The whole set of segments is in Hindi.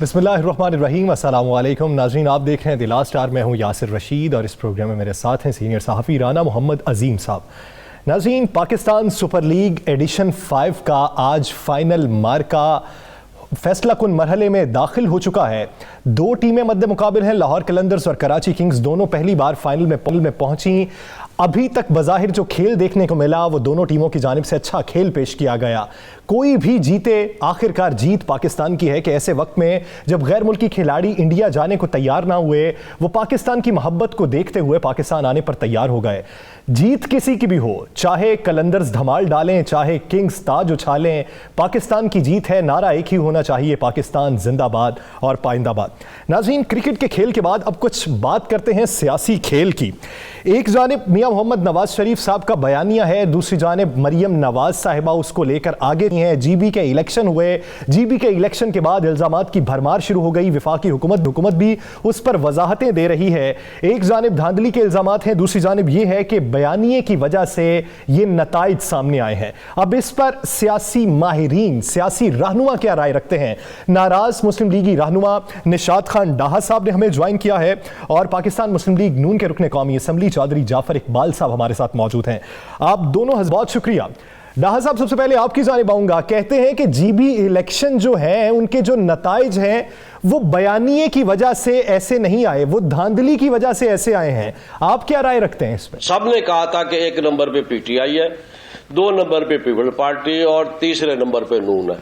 बिस्मिल्लाहिर्रहमानिर्रहीम, अस्सलाम वालेकुम नाज़रीन, आप देख रहे हैं द लास्ट आवर। मैं हूं यासिर रशीद और इस प्रोग्राम में मेरे साथ हैं सीनियर सहाफ़ी राना मोहम्मद अजीम साहब। नाज़रीन, पाकिस्तान सुपर लीग एडिशन 5 का आज फाइनल मार्का फैसला कुन मरहले में दाखिल हो चुका है। दो टीमें मद्दे मुकाबिल हैं, लाहौर कलंदर्स और कराची किंग्स दोनों पहली बार फाइनल में पहुंची। अभी तक बज़ाहिर जो खेल देखने को मिला वो दोनों टीमों की जानिब से अच्छा खेल पेश किया गया। कोई भी जीते, आखिरकार जीत पाकिस्तान की है कि ऐसे वक्त में जब गैर मुल्की खिलाड़ी इंडिया जाने को तैयार ना हुए, वो पाकिस्तान की मोहब्बत को देखते हुए पाकिस्तान आने पर तैयार हो गए। जीत किसी की भी हो, चाहे कलंदर्स धमाल डालें, चाहे किंग्स ताज उछालें, पाकिस्तान की जीत है। नारा एक ही होना चाहिए, पाकिस्तान जिंदाबाद और पाइंदाबाद। नाज़रीन, क्रिकेट के खेल के बाद अब कुछ बात करते हैं सियासी खेल की। एक जानिब मियां मोहम्मद नवाज शरीफ साहब का बयानिया है, दूसरी जानिब मरियम नवाज साहिबा उसको लेकर आगे हैं। जीबी के इलेक्शन हुए, जीबी के इलेक्शन के बाद इल्जामात की भरमार शुरू हो गई। विफाकी हुकूमत भी उस पर वजाहतें दे रही है। एक जानिब धांधली के इल्जामात हैं, दूसरी जानिब यह है कि बयानिए की वजह से ये नताइज सामने आए हैं। अब इस पर सियासी माहिरीन, सियासी रहनुमा क्या राय रखते हैं? नाराज मुस्लिम लीगी रहनुमा निशात खान डाहा साहब ने हमें ज्वाइन किया है और पाकिस्तान मुस्लिम लीग नून के रुकने कौमी असम्बली चौधरी जाफर इकबाल साहब हमारे साथ मौजूद हैं। आप दोनों बहुत शुक्रिया। डाहा साहब, सबसे पहले आपकी जानिब आऊंगा। कहते हैं कि जीबी इलेक्शन जो है उनके जो नताइज हैं वो बयानिए की वजह से ऐसे नहीं आए, वो धांधली की वजह से ऐसे आए हैं। आप क्या राय रखते हैं इस पर? सबने कहा था कि एक नंबर पे पीटीआई है, 2 नंबर पे पीपल पार्टी और तीसरे नंबर पे नून है।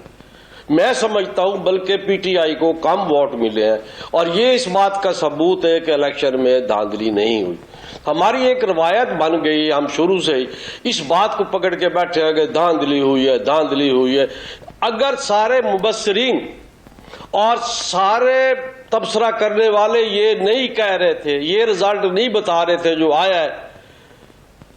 मैं समझता हूं बल्कि पीटीआई को कम वोट मिले हैं और ये इस बात का सबूत है कि इलेक्शन में धांधली नहीं हुई। हमारी एक रवायत बन गई, हम शुरू से ही इस बात को पकड़ के बैठे हैं कि धांधली हुई है, धांधली हुई है। अगर सारे मुबस्सिरीन और सारे तबसरा करने वाले ये नहीं कह रहे थे, ये रिजल्ट नहीं बता रहे थे जो आया है,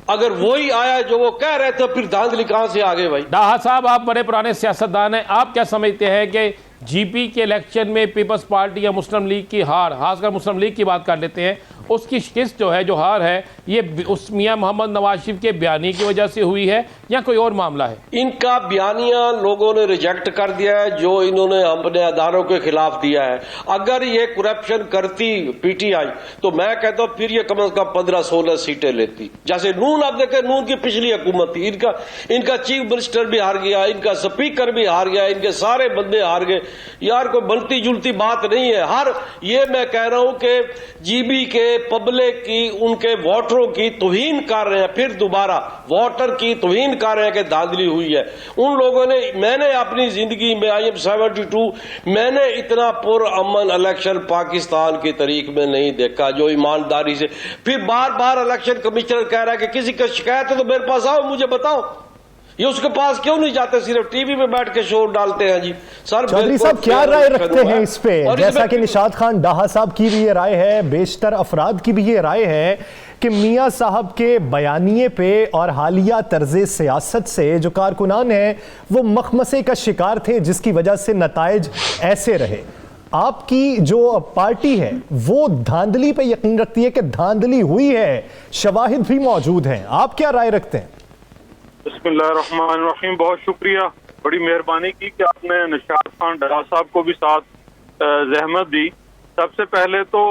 अगर वही आया जो वो कह रहे थे, फिर धांधली कहां से आ गई भाई? डाहा साहब, आप बड़े पुराने सियासतदान हैं, आप क्या समझते हैं कि जीपी के इलेक्शन में पीपल्स पार्टी या मुस्लिम लीग की हार, खासकर मुस्लिम लीग की बात कर लेते हैं, उसकी शिकस्त जो है, जो हार है, ये उस मियां मोहम्मद नवाज शरीफ के बयानी की वजह से हुई है या कोई और मामला है? इनका बयानिया लोगों ने रिजेक्ट कर दिया है जो इन्होंने अपने अदारों के खिलाफ दिया है। अगर ये करप्शन करती पीटीआई तो मैं कहता हूं फिर ये कम से कम 15-16 सीटें लेती। जैसे नून, आप देखें नून की पिछली हुकूमत थी, इनका चीफ मिनिस्टर भी हार गया, इनका स्पीकर भी हार गया, इनके सारे बंदे हार गए। यार कोई बनती जुलती बात नहीं है। ये मैं कह रहा हूं कि जीबी के पब्लिक की, उनके वोटरों की तौहीन कर रहे हैं, फिर दोबारा वोटर की तौहीन कर रहे हैं कि धांधली हुई है। उन लोगों ने, मैंने अपनी जिंदगी में आई एम 72, मैंने इतना पुरअमन इलेक्शन पाकिस्तान की तारीख में नहीं देखा जो ईमानदारी से। फिर बार बार इलेक्शन कमिश्नर कह रहा है कि किसी का शिकायत है तो मेरे पास आओ, मुझे बताओ। ये उसके पास क्यों नहीं जाते, सिर्फ टीवी पे बैठ के शोर डालते हैं जी। सर चौधरी साहब क्या राय रखते हैं इस पे? जैसा कि निशात खान डाहा साहब की भी ये राय है, बेशतर अफराद की भी ये राय है कि मियां साहब के बयानिए पे और हालिया तर्ज सियासत से जो कारकुनान हैं वो मखमसे का शिकार थे, जिसकी वजह से नताइज ऐसे रहे। आपकी जो पार्टी है वो धांधली पे यकीन रखती है कि धांधली हुई है, शवाहिद भी मौजूद हैं। आप क्या राय रखते हैं? बिस्मिल्लाहिर्रहमानिर्रहीम, बहुत शुक्रिया, बड़ी मेहरबानी की कि आपने निशात खान डाहा साहब को भी साथ जहमत दी। सबसे पहले तो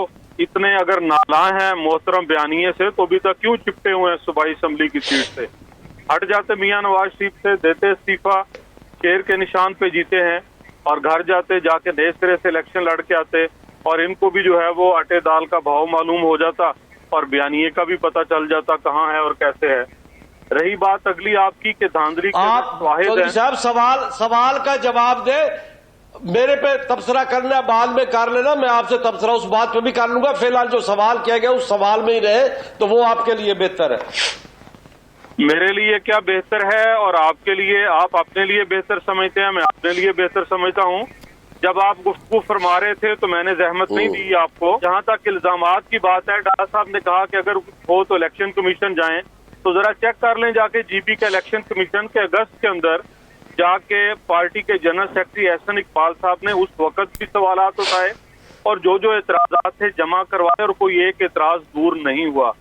इतने अगर नाला हैं मोहतरम बयानिए से तो अभी तक क्यों चिपटे हुए हैं सूबाई असम्बली की सीट से? हट जाते मियां नवाज शरीफ से, देते इस्तीफा, शेर के निशान पे जीते हैं और घर जाते जाके नए सिरे से इलेक्शन लड़ के आते और इनको भी जो है वो आटे दाल का भाव मालूम हो जाता और बयानिए का भी पता चल जाता कहाँ है और कैसे है। रही बात अगली आपकी कि धांधली आप चौधरी साहब सवाल का जवाब दे। मेरे पे तबसरा करना बाद में कर लेना, मैं आपसे तबसरा उस बात पे भी कर लूंगा। फिलहाल जो सवाल किया गया उस सवाल में ही रहे तो वो आपके लिए बेहतर है। मेरे लिए क्या बेहतर है और आपके लिए, आप अपने लिए बेहतर समझते हैं, मैं अपने लिए बेहतर समझता हूँ। जब आप गुफ्तगू फरमा रहे थे तो मैंने जहमत नहीं दी आपको। जहाँ तक इल्जामात की बात है, डाहा साहब ने कहा कि अगर हो तो इलेक्शन कमीशन जाएं, तो जरा चेक कर लें जाके जीपी का इलेक्शन कमीशन के अगस्त के अंदर जाके पार्टी के जनरल सेक्रेटरी एहसन इकबाल साहब ने उस वक्त भी सवालात उठाए और जो जो एतराजात थे जमा करवाए और कोई एक एतराज दूर नहीं हुआ।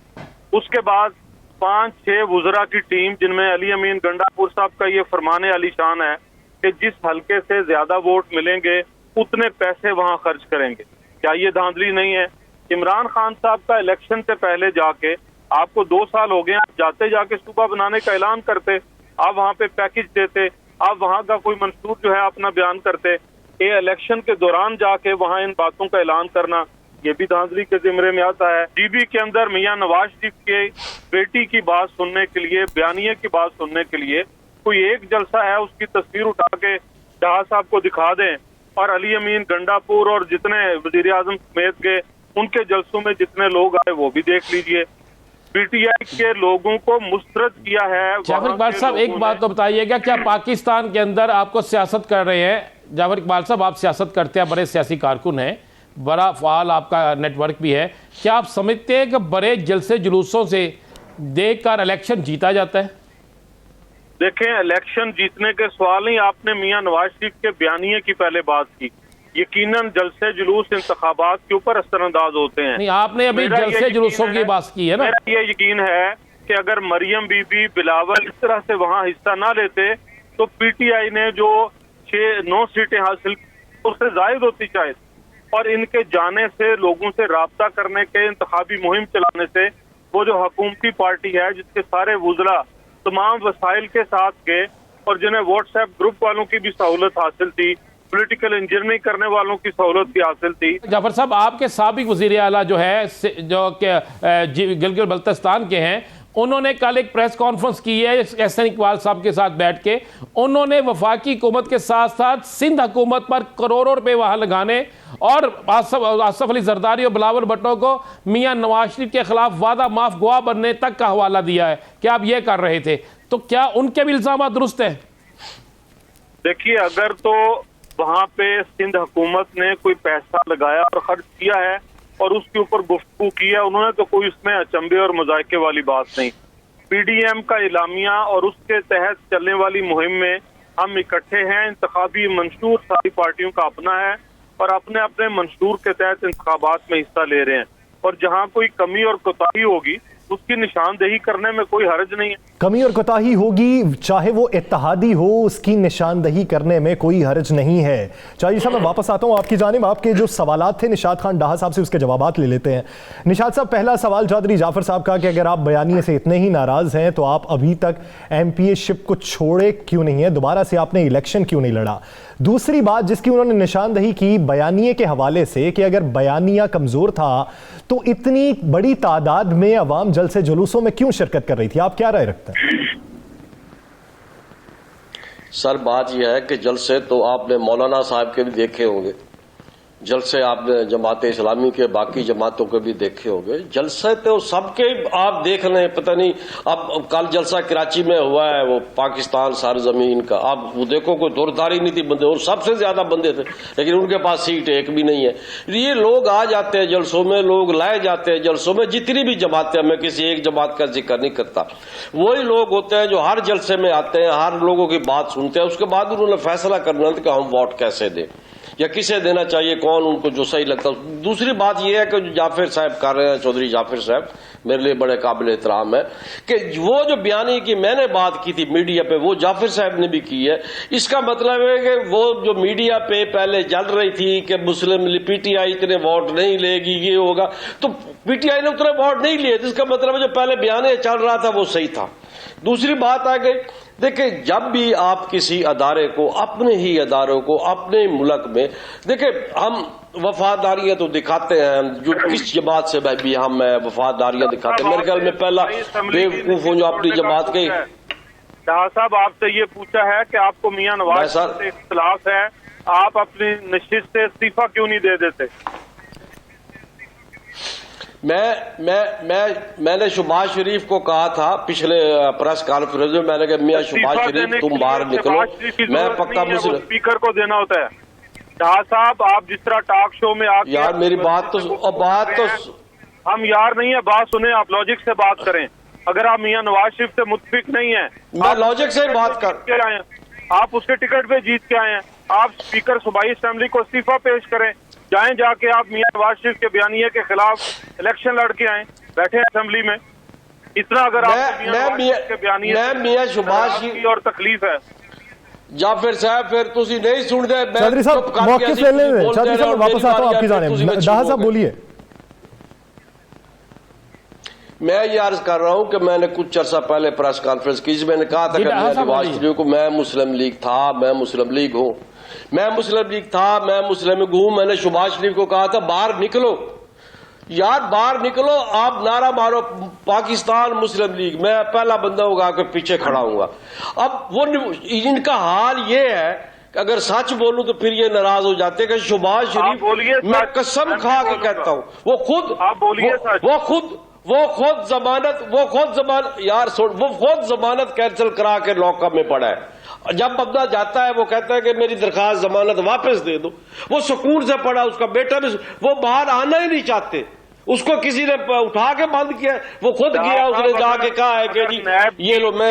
उसके बाद 5-6 वुज़रा की टीम, जिनमें अली अमीन गंडापुर साहब का ये फरमाने आलीशान है कि जिस हलके से ज्यादा वोट मिलेंगे उतने पैसे वहां खर्च करेंगे। क्या ये धांधली नहीं है? इमरान खान साहब का इलेक्शन से पहले जाके, आपको 2 साल हो गए, आप जाते जाके सूबा बनाने का ऐलान करते, आप वहां पे पैकेज देते, आप वहां का कोई मंसूर जो है अपना बयान करते, ये इलेक्शन के दौरान जाके वहां इन बातों का ऐलान करना, ये भी धांधली के जिम्मे में आता है। डीबी के अंदर मियां नवाज शरीफ के बेटी की बात सुनने के लिए, बयानिए की बात सुनने के लिए कोई एक जलसा है, उसकी तस्वीर उठा के डाहा साहब को दिखा दें, और अली अमीन गंडापुर और जितने वजीर आजम समेत के उनके जलसों में जितने लोग आए वो भी देख लीजिए। पीटीआई के लोगों को मुस्तरद किया है। जाफर इकबाल साहब, एक बात तो बताइएगा, क्या पाकिस्तान के अंदर आपको सियासत कर रहे हैं? जाफर इकबाल साहब, आप सियासत करते हैं, बड़े सियासी कारकुन हैं, बड़ा फाल आपका नेटवर्क भी है, क्या आप समझते हैं कि बड़े जलसे जुलूसों से देखकर इलेक्शन जीता जाता है? देखें, इलेक्शन जीतने के सवाल नहीं, आपने मियां नवाज शरीफ के बयानिए की पहले बात की। यकीनन जलसे जुलूस इंतखाबात के ऊपर असरअंदाज होते हैं। नहीं, आपने अभी जलसे जुलूसों की बात की है ना। मेरा ये यकीन है कि अगर मरियम बीबी, बिलावल इस तरह से वहां हिस्सा ना लेते तो पीटीआई ने जो 6-9 सीटें हासिल उससे जायद होती शायद। और इनके जाने से, लोगों से राब्ता करने के, इंतखाबी मुहिम चलाने से, वो जो हुकूमती पार्टी है जिसके सारे वुज़रा तमाम वसाइल के साथ गए और जिन्हें व्हाट्सएप ग्रुप वालों की भी सहूलत हासिल थी, पॉलिटिकल इंजीनियरिंग करने वालों की सहूलत भी हासिल थी। जाफर साहब, आपके साबिक वजीर आला जो है, जो गिलगित बल्तिस्तान के हैं, उन्होंने कल एक प्रेस कॉन्फ्रेंस की है एहसन इकबाल साहब के साथ बैठ के। उन्होंने वफाकी हुकूमत के साथ साथ सिंध हुकूमत पर करोड़ों रुपए वहां लगाने और आसफ अली जरदारी और बिलावल भुट्टो को मियां नवाज शरीफ के खिलाफ वादा माफ गवाह बनने तक का हवाला दिया है कि आप ये कर रहे थे, तो क्या उनके भी इल्जाम दुरुस्त है? देखिए, अगर तो वहां पे सिंध हुकूमत ने कोई पैसा लगाया और खर्च किया है और उसके ऊपर गुफ्तगू की है, उन्होंने तो कोई उसमें अचंभे और मजाके वाली बात नहीं। पीडीएम का इलामिया और उसके तहत चलने वाली मुहिम में हम इकट्ठे हैं। इंतखाबी मंशूर सारी पार्टियों का अपना है और अपने अपने मंशूर के तहत इंतखाबात में हिस्सा ले रहे हैं, और जहां कोई कमी और कोताही होगी उसकी निशानदेही करने में कोई हर्ज नहीं है। कमी और कोताही होगी, चाहे वो इत्तेहादी हो, उसकी निशानदही करने में कोई हर्ज नहीं है। चाहिए साहब, मैं वापस आता हूं आपकी जानिब। आपके जो सवालात थे निशात खान डाहा साहब से, उसके जवाबात ले लेते हैं। निशात साहब, पहला सवाल चौधरी जाफर साहब का कि अगर आप बयानिए से इतने ही नाराज हैं तो आप अभी तक एमपीए शिप को छोड़े क्यों नहीं है, दोबारा से आपने इलेक्शन क्यों नहीं लड़ा? दूसरी बात जिसकी उन्होंने निशानदही की बयानिए के हवाले से कि अगर बयानिया कमजोर था तो इतनी बड़ी तादाद में अवाम जलसे जुलूसों में क्यों शिरकत कर रही थी, आप क्या राय रखते हैं? सर, बात यह है कि जलसे तो आपने मौलाना साहब के भी देखे होंगे, जलसे आपने जमात इस्लामी के बाकी जमातों के भी देखे होंगे। जलसे तो सबके आप देख रहे हैं, पता नहीं अब कल जलसा कराची में हुआ है, वो पाकिस्तान सरजमीन का, आप वो देखो कोई दौरदारी नहीं थी बंदे, और सबसे ज्यादा बंदे थे, लेकिन उनके पास सीट एक भी नहीं है। ये लोग आ जाते हैं जलसों में, लोग लाए जाते हैं जलसों में, जितनी भी जमातें, मैं किसी एक जमात का जिक्र नहीं करता, वही लोग होते हैं जो हर जलसे में आते हैं, हर लोगों की बात सुनते हैं, उसके बाद उन्होंने फैसला करना था कि हम वोट कैसे दें या किसे देना चाहिए, कौन उनको जो सही लगता है। दूसरी बात यह है कि जो जाफिर साहब कर रहे हैं, चौधरी जाफिर साहब मेरे लिए बड़े काबिल एहतराम है कि वो जो बयानी की मैंने बात की थी मीडिया पे, वो जाफिर साहब ने भी की है। इसका मतलब है कि वो जो मीडिया पे पहले जल रही थी कि मुस्लिम पीटीआई इतने वोट नहीं लेगी, ये होगा, तो पीटीआई ने उतने वोट नहीं लिए, जिसका मतलब है जो पहले बयान चल रहा था वो सही था। दूसरी बात आ गई, देखिए, जब भी आप किसी अदारे को, अपने ही अदारों को, अपने मुल्क में, देखिए हम वफादारियां तो दिखाते हैं, जो किस जमात से भी हम वफादारियां दिखाते हैं। मेरे ख्याल में पहला बेवकूफ हो जो अपनी जमात के। शाह साहब, आपसे ये पूछा है कि आपको मियां नवाज से इख्तिलाफ है, आप अपनी नशिस्त से इस्तीफा क्यों नहीं दे देते? मैंने शहबाज शरीफ को कहा था पिछले प्रेस कॉन्फ्रेंस में, मैंने कहा मियां शहबाज शरीफ तुम बाहर निकलो, मैं पक्का मुस्लिम। स्पीकर को देना होता है। शाह साहब, आप जिस तरह टॉक शो में आके, यार मेरी बात तो हम यार नहीं है, बात सुने, आप लॉजिक से बात करें। अगर आप मियां नवाज शरीफ से मुत्फिक नहीं है, मैं लॉजिक से बात कर आए हैं, आप उसके टिकट पे जीत के आए हैं, आप स्पीकर सूबाई असेंबली को इस्तीफा पेश करें, जाएं जाके आप मियां नवाज शरीफ के बयानिए के खिलाफ इलेक्शन लड़ के आए, बैठे असेंबली में। इतना अगर आप मियां शहबाज और तकलीफ है, जाफिर साहब फिर तुसी नहीं सुनते। चौधरी साहब मौके से ले लें, चौधरी साहब वापस आता हूं आपकी जानिब। दाहा साहब बोलिए। मैं ये अर्ज कर रहा हूं कि मैंने कुछ अर्सा पहले प्रेस कॉन्फ्रेंस की, मैंने कहा था कि नवाज शरीफ को मैं मुस्लिम लीग था, मैं मुस्लिम लीग हूं, मैं मुस्लिम लीग था, मैं मुस्लिम लीग हूं। मैंने शहबाज शरीफ को कहा था बाहर निकलो यार, बाहर निकलो, आप नारा मारो पाकिस्तान मुस्लिम लीग, मैं पहला बंदा होगा के पीछे खड़ा हूंगा। अब वो इनका हाल ये है कि अगर सच बोलूं तो फिर ये नाराज हो जाते हैं कि शहबाज शरीफ, मैं कसम खा के कहता हूं, वो खुद जमानत यार वो खुद जमानत कैंसिल करा के लॉकअप में पड़ा है। जब बंदा जाता है वो कहता है कि मेरी दरखास्त जमानत वापस दे दो, वो सुकून से पड़ा, उसका बेटा भी, वो बाहर आना ही नहीं चाहते, उसको किसी ने उठा के बंद किया, वो खुद गया, उसने जाके कहा है कि जी ये लो मैं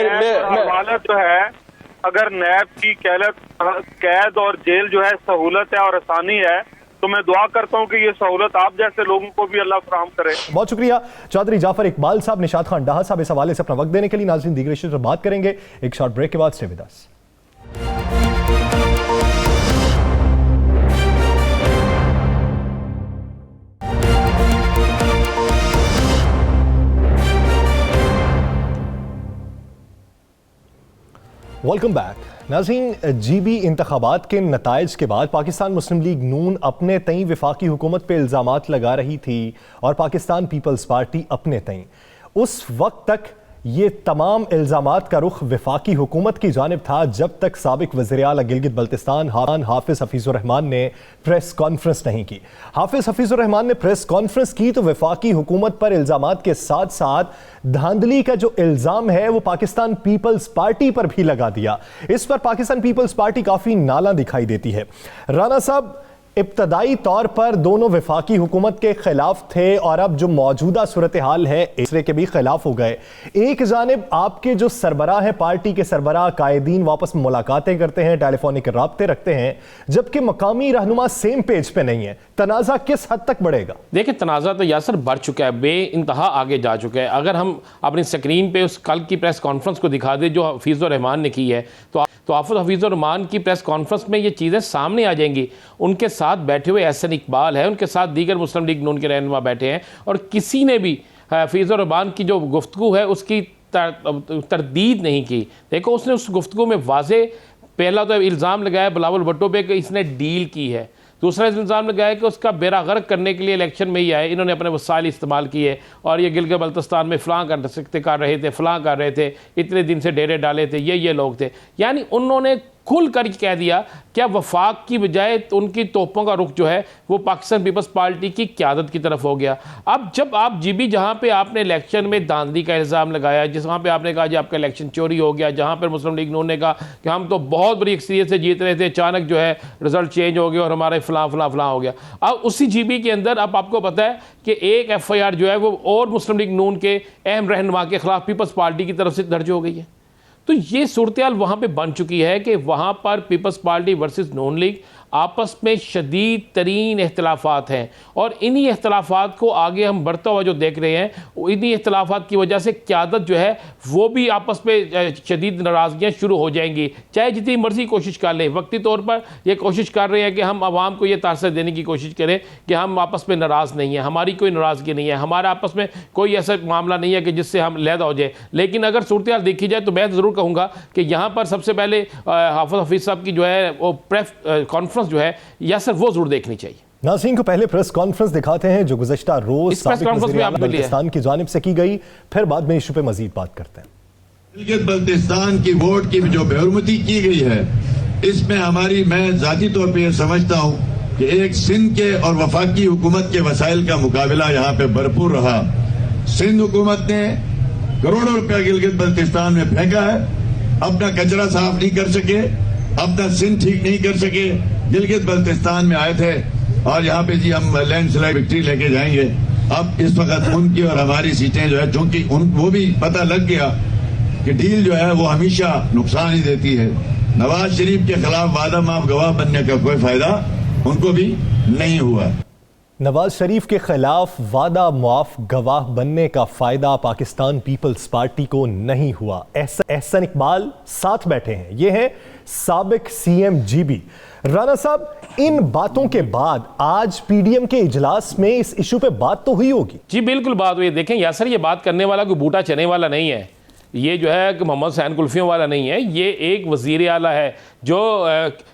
तो है, अगर नैब की कैद और जेल जो है सहूलत है और आसानी है, तो मैं दुआ करता हूं कि ये सहूलत आप जैसे लोगों को भी अल्लाह फराहम करे। बहुत शुक्रिया चौधरी जाफर इकबाल साहब, निशात खान डाहा साहब इस हवाले से अपना वक्त देने के लिए। नाज़रीन दीगर इश्यूज़ पर बात करेंगे एक शॉर्ट ब्रेक के बाद। Stay with us. Welcome back. नाज़रीन, जीबी इंतखाबात के नताइज के बाद पाकिस्तान मुस्लिम लीग नून अपने तई वफाकी हुकूमत पर इल्ज़ामात लगा रही थी और पाकिस्तान पीपल्स पार्टी अपने तई। उस वक्त तक ये तमाम इल्ज़ामात का रुख वफाकी हुकूमत की जानिब था जब तक साबिक वज़ीर-ए-आला गिलगित बल्तिस्तान हाफिज़ हफीज़ुर रहमान ने प्रेस कॉन्फ्रेंस नहीं की। हाफिज़ हफीज़ुर रहमान ने प्रेस कॉन्फ्रेंस की तो वफाकी हुकूमत पर इल्ज़ामात के साथ साथ धांधली का जो इल्ज़ाम है वो पाकिस्तान पीपल्स पार्टी पर भी लगा दिया। इस पर पाकिस्तान पीपल्स पार्टी काफ़ी नाला दिखाई देती है। राना साहब, इब्तदाई तौर पर दोनों वफाकी हुकूमत के खिलाफ थे और अब जो मौजूदा सूरत हाल है इसरे के भी खिलाफ हो गए। एक जानिब आपके जो सरबराह हैं, पार्टी के सरबराह कायदीन वापस में मुलाकातें करते हैं, टेलीफोनिक राब्ते रखते हैं, जबकि मकामी रहनुमा सेम पेज पे नहीं है। तनाज़ा किस हद तक बढ़ेगा? देखिए, तनाज़ा तो यासर बढ़ चुका है, बे इंतहा आगे जा चुका है। अगर हम अपनी स्क्रीन पे उस कल की प्रेस कॉन्फ्रेंस को दिखा दें जो हफीज़ुर रहमान ने की है, तो हफीज़ुर रहमान की प्रेस कॉन्फ्रेंस में ये चीज़ें सामने आ जाएंगी। उनके साथ बैठे हुए एहसन इकबाल है, उनके साथ दीगर मुस्लिम लीग नून के रहनुमा बैठे हैं और किसी ने भी हफीज़ुर रहमान की जो गुफ्तगू है उसकी तरदीद नहीं की। देखो, उसने उस गुफ्तगू में वाज़े पहला तो इल्ज़ाम लगाया बिलावल भुट्टो पे कि इसने डील की है, दूसरा इल्ज़ाम लगाया कि उसका बेड़ा गर्क करने के लिए इलेक्शन में ही आए, इन्होंने अपने वसाइल इस्तेमाल किए और ये गिलगित बल्तिस्तान में फ़लाँ कर रहे थे, फ़लाँ कर रहे थे, इतने दिन से डेरे डाले थे, ये लोग थे। यानी उन्होंने खुल कर कह दिया क्या वफाक की बजाय उनकी तोपों का रुख जो है वो पाकिस्तान पीपल्स पार्टी की क़यादत की तरफ हो गया। अब जब आप जीबी जहाँ पे आपने इलेक्शन में धांधली का इल्ज़ाम लगाया, जिस वहाँ पे आपने कहा जी आपका इलेक्शन चोरी हो गया, जहाँ पर मुस्लिम लीग नून ने कहा कि हम तो बहुत बड़ी अक्सरियत से जीत रहे थे, अचानक जो है रिजल्ट चेंज हो गया और हमारे फ़लाँ हो गया। अब उसी जीबी के अंदर अब आपको पता है कि एक FIR जो है वो और मुस्लिम लीग नून के अहम रहनुमा के खिलाफ पीपल्स पार्टी की तरफ से दर्ज हो गई है। तो ये सूरत हाल वहाँ पे बन चुकी है कि वहाँ पर पीपल्स पार्टी वर्सेस नून लीग आपस में शदीद तरीन इख्तलाफात हैं और इन्हीं इख्तलाफात को आगे हम बढ़ता हुआ जो देख रहे हैं, इन्हीं इख्तलाफात की वजह से क़यादत जो है वो भी आपस में शदीद नाराज़गियाँ शुरू हो जाएंगी, चाहे जितनी मर्जी कोशिश कर लें। वक्ती तौर पर ये कोशिश कर रहे हैं कि हम आवाम को ये तासर देने की कोशिश करें कि हम आपस में नाराज़ नहीं हैं, हमारी कोई नाराज़गी नहीं है, हमारा आपस में कोई ऐसा मामला नहीं है कि जिससे हम लहदा हो जाए। लेकिन अगर सूरत हाल देखी जाए तो मैं ज़रूर कहूँगा कि यहाँ पर सबसे पहले हाफिज़ हफीज़ साहब की जो है वो प्रेस कॉन्फ्रेंस जो है यासर वो जरूर देखनी चाहिए। नाज़रीन को पहले प्रेस कॉन्फ्रेंस दिखाते हैं जो गुज़श्ता रोज साबिक़ वज़ीर-ए-आला बल्तिस्तान की जानिब से की गई, फिर बाद में इशू पे मजीद बात करते हैं। गिलगित बल्तिस्तान की वोट की जो बेहुरमती की गई है, इसमें हमारी, मैं जाती तौर पर समझता हूं कि एक सिंध के और वफाकी हुकूमत के वसाइल का मुकाबला यहाँ पे भरपूर रहा। सिंध हुकूमत ने करोड़ों रुपया गिलगित बल्तिस्तान में फेंका है, अपना कचरा साफ नहीं कर सके, अपना सिंध ठीक नहीं कर सके। गिलगित बल्तिस्तान में आए थे और यहाँ पे जी हम लैंडस्लाइड विक्ट्री लेके जाएंगे। अब इस वक्त उनकी और हमारी सीटें जो है, चूंकि वो भी पता लग गया कि डील जो है वो हमेशा नुकसान ही देती है। नवाज शरीफ के खिलाफ वादा माफ गवाह बनने का कोई फायदा उनको भी नहीं हुआ। नवाज शरीफ के खिलाफ वादा मुआफ गवाह बनने का फायदा पाकिस्तान पीपल्स पार्टी को नहीं हुआ। एहसन इकबाल साथ बैठे हैं, ये हैं साबिक सीएम जीबी। राना साहब, इन बातों के बाद आज पीडीएम के इजलास में इस इशू पे बात तो हुई होगी? जी बिल्कुल बात हुई। देखें यासर, ये बात करने वाला कोई बूटा चने वाला नहीं है, ये जो है कि मोहम्मद सैन कुल्फियों वाला नहीं है, ये एक वज़ीर आला है जो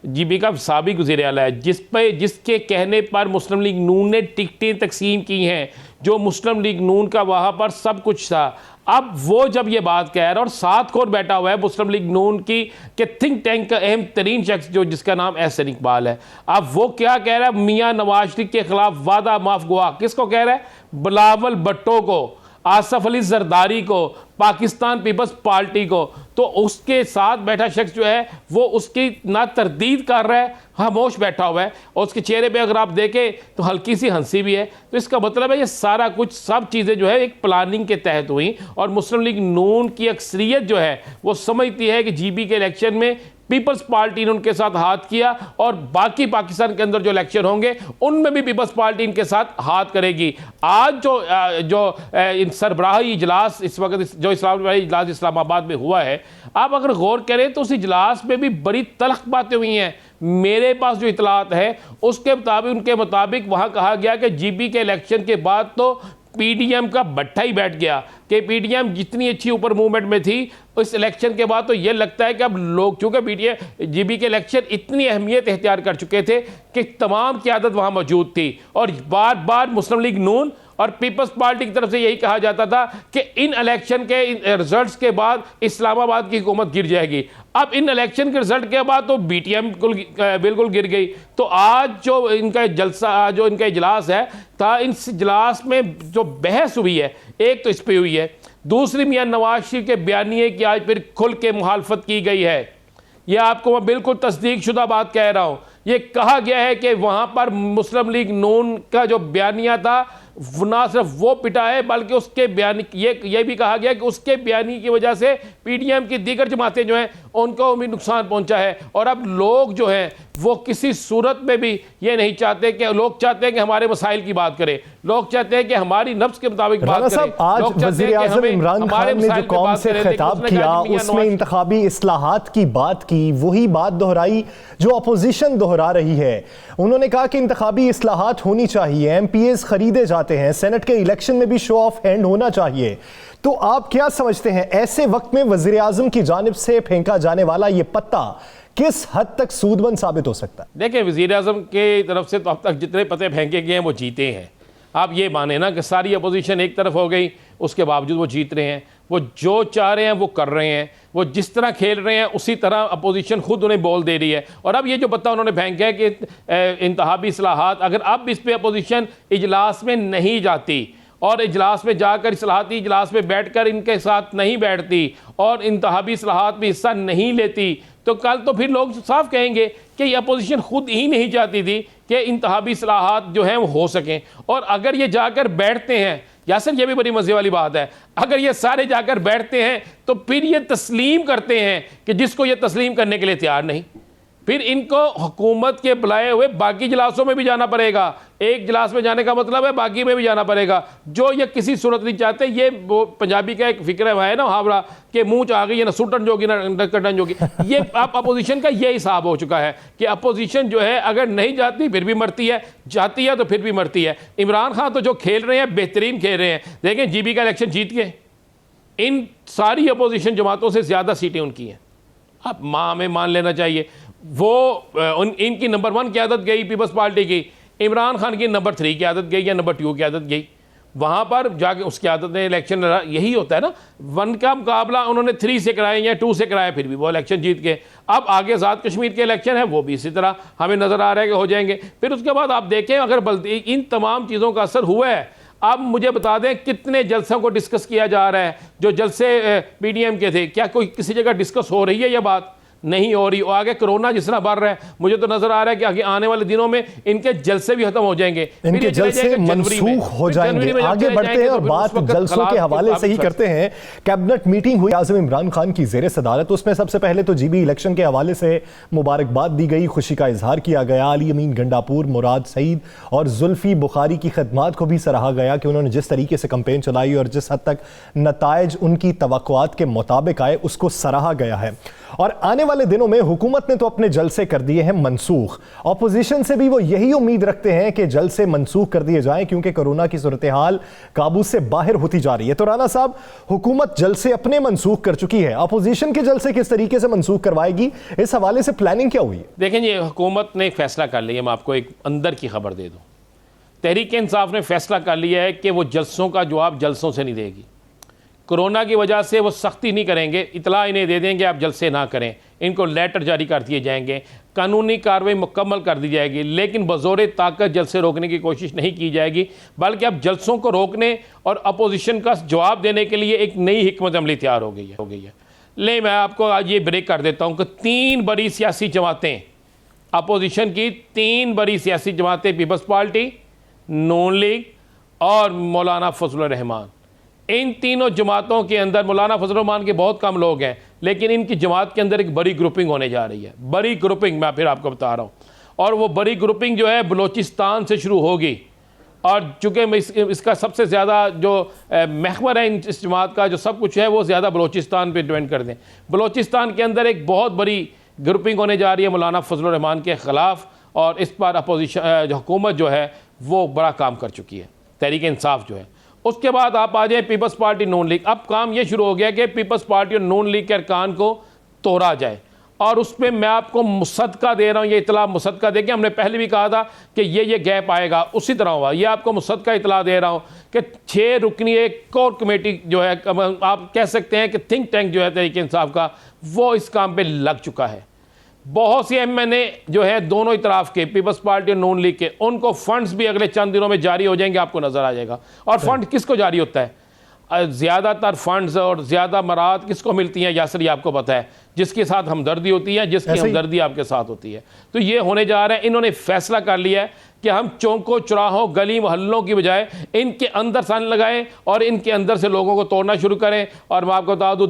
जीबी का साबिक वज़ीर आला है, जिसके कहने पर मुस्लिम लीग नून ने टिकटें तकसीम की हैं, जो मुस्लिम लीग नून का वहाँ पर सब कुछ था। अब वो जब ये बात कह रहा है और साथ कौन बैठा हुआ है मुस्लिम लीग नून की के थिंक टैंक का अहम तरीन शख्स जो जिसका नाम एहसन इकबाल है, अब वो क्या कह रहा है? मियाँ नवाज शरीफ के खिलाफ वादा माफ गवाह किसको कह रहा है? बिलावल भुट्टो को, आसफ अली जरदारी को, पाकिस्तान पीपल्स पार्टी को। तो उसके साथ बैठा शख्स जो है वो उसकी ना तरदीद कर रहा है, खामोश बैठा हुआ है, और उसके चेहरे पे अगर आप देखें तो हल्की सी हंसी भी है। तो इसका मतलब है ये सारा कुछ सब चीज़ें जो है एक प्लानिंग के तहत हुई, और मुस्लिम लीग नून की अक्सरियत जो है वो समझती है कि जीबी के इलेक्शन में पीपल्स पार्टी ने उनके साथ हाथ किया, और बाकी पाकिस्तान के अंदर जो इलेक्शन होंगे उनमें भी पीपल्स पार्टी इनके साथ हाथ करेगी। आज जो सरबराही इजलास इस वक्त जो इस्लामाबाद इजलास इस्लामाबाद में हुआ है, आप अगर गौर करें तो उस इजलास में भी बड़ी तल्ख बातें हुई हैं। मेरे पास जो इतलात है उसके मुताबिक उनके मुताबिक वहाँ कहा गया कि जीबी के इलेक्शन के बाद तो पीडीएम का भट्ठा ही बैठ गया, कि पीडीएम जितनी अच्छी ऊपर मूवमेंट में थी इस इलेक्शन के बाद तो ये लगता है कि अब लोग, चूँकि पीडीएम जीबी के इलेक्शन इतनी अहमियत इख्तियार कर चुके थे कि तमाम क़यादत वहाँ मौजूद थी, और बार बार मुस्लिम लीग नून और पीपल्स पार्टी की तरफ से यही कहा जाता था कि इन इलेक्शन के रिजल्ट्स के बाद इस्लामाबाद की हुकूमत गिर जाएगी। अब इन इलेक्शन के रिजल्ट के बाद तो बीटीएम बिल्कुल गिर गई। तो आज जो इनका जलसा, जो इनका इजलास है था, इस इजलास में जो बहस हुई है एक तो इस पर हुई है, दूसरी मियाँ नवाज शरीफ के बयानिए की आज फिर खुल के मुखालफत की गई है। यह आपको मैं बिल्कुल तस्दीक शुदा बात कह रहा हूँ। ये कहा गया है कि वहाँ पर मुस्लिम लीग नून का जो बयानिया था ना सिर्फ वो पिटा है, बल्कि उसके बयान ये भी कहा गया कि उसके बयानी की वजह से पीडीएम की दीगर जमातें जो हैं उनको भी नुकसान पहुंचा है। और अब लोग जो हैं वो किसी सूरत में भी ये नहीं चाहते कि, लोग चाहते हैं कि हमारे मसाइल की बात करें, लोग चाहते हैं कि हमारी नफ्स के मुताबिक बात करें। आज वज़ीर आज़म इमरान खान ने जो कौम से खिताब किया उसमें इंतखाबी इस्लाहात की बात की, वही बात दोहराई जो अपोजिशन दोहरा रही है। उन्होंने कहा कि इंतखाबी इस्लाहात होनी चाहिए, एमपीएस खरीदे जाते हैं, सेनेट के इलेक्शन में भी शो ऑफ हैंड होना चाहिए। तो आप क्या समझते हैं ऐसे वक्त में वज़ीर आज़म की जानिब से फेंका जाने वाला ये पत्ता किस हद तक सूदमंद साबित हो सकता है? देखिए, वज़ीर आज़म के तरफ से तो अब तक जितने पत्ते फेंके गए हैं वो जीते हैं। आप ये माने ना कि सारी अपोजिशन एक तरफ हो गई, उसके बावजूद वो जीत रहे हैं। वो जो चाह रहे हैं वो कर रहे हैं, वो जिस तरह खेल रहे हैं उसी तरह अपोजिशन खुद उन्हें बोल दे रही है। और अब ये जो पत्ता उन्होंने फेंका है कि इंतहाबी इस्लाहात, अगर अब इस पर अपोजिशन इजलास में नहीं जाती और इजलास में जाकर इस्लाहाती इजलास में बैठकर इनके साथ नहीं बैठती और इंतहाबी इस्लाहात में हिस्सा नहीं लेती, तो कल तो फिर लोग साफ कहेंगे कि ये अपोजिशन खुद ही नहीं चाहती थी कि इंतहाबी इस्लाहात जो हैं वो हो सकें। और अगर ये जाकर बैठते हैं, यासर ये भी बड़ी मज़े वाली बात है, अगर ये सारे जाकर बैठते हैं तो फिर ये तस्लीम करते हैं कि जिसको ये तस्लीम करने के लिए तैयार नहीं, फिर इनको हुकूमत के बुलाए हुए बाकी इजलासों में भी जाना पड़ेगा। एक इजलास में जाने का मतलब है बाकी में भी जाना पड़ेगा, जो ये किसी सूरत नहीं चाहते। ये वो पंजाबी का एक फिक्र है ना मुहावरा कि मुंह आ गई है ना सुटन जोगी ना कटन जोगी। ये आप अपोजिशन का ये हिसाब हो चुका है कि अपोजिशन जो है अगर नहीं जाती फिर भी मरती है, जाती है तो फिर भी मरती है। इमरान खान तो जो खेल रहे हैं बेहतरीन खेल रहे हैं। देखें, जीबी का इलेक्शन जीत के इन सारी अपोजिशन जमातों से ज़्यादा सीटें उनकी हैं। अब हमें मान लेना चाहिए वो इनकी नंबर 1 की आदत गई पीपल्स पार्टी की, इमरान खान की नंबर 3 की आदत गई या नंबर 2 की आदत गई। वहाँ पर जाके उसकी आदत ने इलेक्शन लड़ा। यही होता है ना, 1 का मुकाबला उन्होंने 3 से कराया या 2 से कराया, फिर भी वो इलेक्शन जीत गए। अब आगे आज़ाद कश्मीर के इलेक्शन है, वो भी इसी तरह हमें नज़र आ रहा है कि हो जाएंगे। फिर उसके बाद आप देखें अगर इन तमाम चीज़ों का असर हुआ है। अब मुझे बता दें कितने जलसों को डिस्कस किया जा रहा है जो जलसे पीडीएम के थे, क्या कोई किसी जगह डिस्कस हो रही है यह बात? नहीं हो रही, और आगे कोरोना जिस तरह बढ़ रहा है, मुझे तो नजर आ रहा है कि आगे आने वाले दिनों में इनके जलसे भी खत्म हो जाएंगे, इनके जलसे मनसूख हो जाएंगे। आगे बढ़ते हैं और बात जलसों के हवाले से ही करते हैं। कैबिनेट मीटिंग हुई आज़म इमरान खान की ज़ेर सदारत। उसमें सबसे पहले तो जीबी इलेक्शन के हवाले से मुबारकबाद दी गई, खुशी का इजहार किया गया। अली अमीन गंडापुर, मुराद सईद और जुल्फी बुखारी की खदमात को भी सराहा गया कि उन्होंने जिस तरीके से कैंपेन चलाई और जिस हद तक नताइज उनकी तवक्कुआत के मुताबिक आए उसको सराहा गया है। और आने वाले दिनों में हुकूमत ने तो अपने जलसे कर दिए हैं मनसूख, ऑपोजिशन से भी वो यही उम्मीद रखते हैं कि जलसे मनसूख कर दिए जाएं, क्योंकि कोरोना की सूरत हाल काबू से बाहर होती जा रही है। तो राना साहब, हुकूमत जलसे अपने मनसूख कर चुकी है, ऑपोजिशन के जलसे किस तरीके से मनसूख करवाएगी, इस हवाले से प्लानिंग क्या हुई है? देखें, ये हुकूमत ने एक फैसला कर लिया, मैं आपको एक अंदर की खबर दे दूं। तहरीक इंसाफ ने फैसला कर लिया है कि वो जलसों का जवाब जलसों से नहीं देगी। कोरोना की वजह से वो सख्ती नहीं करेंगे, इतला इन्हें दे देंगे आप जलसे ना करें, इनको लेटर जारी कर दिए जाएंगे, कानूनी कार्रवाई मुकम्मल कर दी जाएगी, लेकिन बज़ोर ताकत जलसे रोकने की कोशिश नहीं की जाएगी, बल्कि अब जलसों को रोकने और अपोजिशन का जवाब देने के लिए एक नई हिकमत अमली तैयार हो गई है। ले मैं आपको आज ये ब्रेक कर देता हूँ कि 3 बड़ी सियासी जमातें, अपोजिशन की 3 बड़ी सियासी जमातें, पीपल्स पार्टी, नून लीग और मौलाना फजलुर रहमान, इन तीनों जमातों के अंदर मौलाना फजलुर रहमान के बहुत कम लोग हैं, लेकिन इनकी जमात के अंदर एक बड़ी ग्रुपिंग होने जा रही है। बड़ी ग्रुपिंग मैं फिर आपको बता रहा हूँ, और वो बड़ी ग्रुपिंग जो है बलूचिस्तान से शुरू होगी। और चूँकि इसका सबसे ज़्यादा जो महवर है इस जमात का, जो सब कुछ है वो ज़्यादा बलूचिस्तान पे डिपेंड कर दें। बलूचिस्तान के अंदर एक बहुत बड़ी ग्रुपिंग होने जा रही है मौलाना फजलुर रहमान के ख़िलाफ़, और इस पर अपोजिशन हुकूमत जो है वो बड़ा काम कर चुकी है, तहरीक इंसाफ जो है। उसके बाद आप आ जाए पीपल्स पार्टी नून लीग। अब काम ये शुरू हो गया कि पीपल्स पार्टी और नून लीग के अरकान को तोड़ा जाए, और उस पर मैं आपको मुसद्दका दे रहा हूँ, ये इतला मुसद्दका दे के, हमने पहले भी कहा था कि ये गैप आएगा, उसी तरह हुआ। ये आपको मुसद्दका इतला दे रहा हूँ कि 6 रुकनी एक कोर कमेटी जो है, आप कह सकते हैं कि थिंक टैंक जो है तहरीक इंसाफ का, वो इस काम पे लग चुका है। बहुत सी एमएनए जो है दोनों इतराफ के, पीपल्स पार्टी और नून लीग के, उनको फंड्स भी अगले चंद दिनों में जारी हो जाएंगे, आपको नजर आ जाएगा। और फंड किसको जारी होता है? ज़्यादातर फंड्स और ज़्यादा मराद किसको मिलती हैं यासर, ये आपको पता है, जिसके साथ हमदर्दी होती है, जिसकी हमदर्दी आपके साथ होती है। तो ये होने जा रहा है, इन्होंने फैसला कर लिया है कि हम चौकों चौराहों गली मोहल्लों की बजाय इनके अंदर सन लगाएं और इनके अंदर से लोगों को तोड़ना शुरू करें। और मैं आपको बता दूँ,